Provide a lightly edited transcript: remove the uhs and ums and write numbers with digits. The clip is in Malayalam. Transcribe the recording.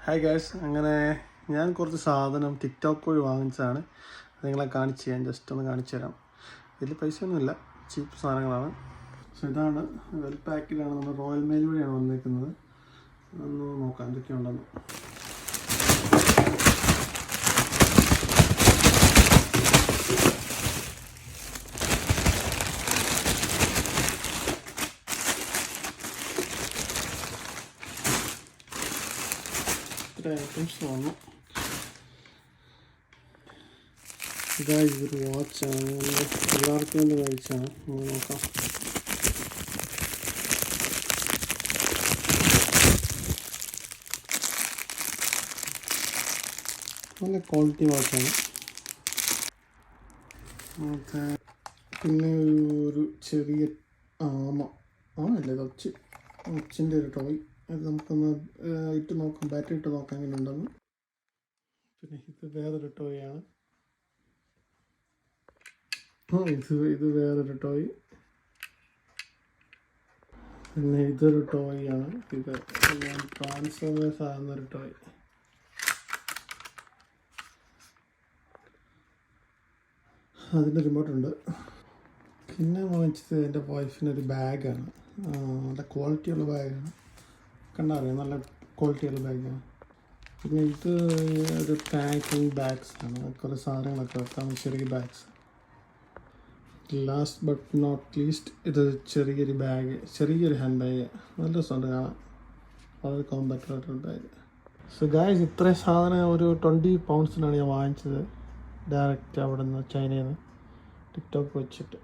ഹായ് ഗൈസ്, അങ്ങനെ ഞാൻ കുറച്ച് സാധനം ടിക്ടോക്ക് വഴി വാങ്ങിച്ചതാണ്. നിങ്ങളെ കാണിച്ച് ഞാൻ ജസ്റ്റ് ഒന്ന് കാണിച്ചു തരാം. വലിയ പൈസയൊന്നുമില്ല, ചീപ്പ് സാധനങ്ങളാണ്. സോ ഇതാണ് വെൽ പാക്കിലാണ്. നമ്മൾ റോയൽ മെയിൽ വഴിയാണ് വന്നിരിക്കുന്നത്. ഒന്ന് നോക്കാം എന്തൊക്കെയുണ്ടെന്ന്. ഐറ്റംസ് വന്നു. ഇതൊരു വാച്ചാണ്, എല്ലാവർക്കും വേണ്ടി വായിച്ചാണ്. നോക്കാം. നല്ല ക്വാളിറ്റി വാച്ചാണ്. പിന്നെ ഒരു ചെറിയ ആമല്ലേ ഇത് ഒച്ചിൻ്റെ ഒരു ടോയ്. അത് നമുക്കൊന്ന് ഇട്ട് നോക്കാം, ബാറ്ററി ഇട്ട് നോക്കാം എങ്ങനെ ഉണ്ടെന്ന്. പിന്നെ ഇത് വേറൊരു ടോയാണ്. ഇത് വേറൊരു ടോയ്. പിന്നെ ഇതൊരു ടോയാണ്. ഇത് ട്രാൻസ്ഫോമേഴ്സ് ആകുന്നൊരു ടോയ്. അതിൻ്റെ റിമോട്ടുണ്ട്. പിന്നെ വാങ്ങിച്ചത് എൻ്റെ വൈഫിനൊരു ബാഗാണ്. നല്ല ക്വാളിറ്റിയുള്ള ബാഗാണ്. കണ്ടറിയാം, നല്ല ക്വാളിറ്റിയുള്ള ബാഗാണ്. പിന്നെ ഇത് ഒരു പാക്കിംഗ് ബാഗ്സ് ആണ്. കുറേ സാധനങ്ങളൊക്കെ വെക്കാം, ചെറിയ bags. Last but not least ഇത് ചെറിയൊരു ബാഗ്, ചെറിയൊരു ഹാൻഡ് ബാഗ്. നല്ല രസമുണ്ട് കാണാൻ, വളരെ കോമ്പാക്റ്റ് ആയിട്ടൊരു ബാഗ്. സോ ഗായ്സ്, ഇത്രയും സാധനം ഒരു 20 pounds ഞാൻ വാങ്ങിച്ചത് ഡയറക്റ്റ് അവിടെ നിന്ന്, ചൈനയിൽ നിന്ന്, ടിക്ടോക്ക് വെച്ചിട്ട്.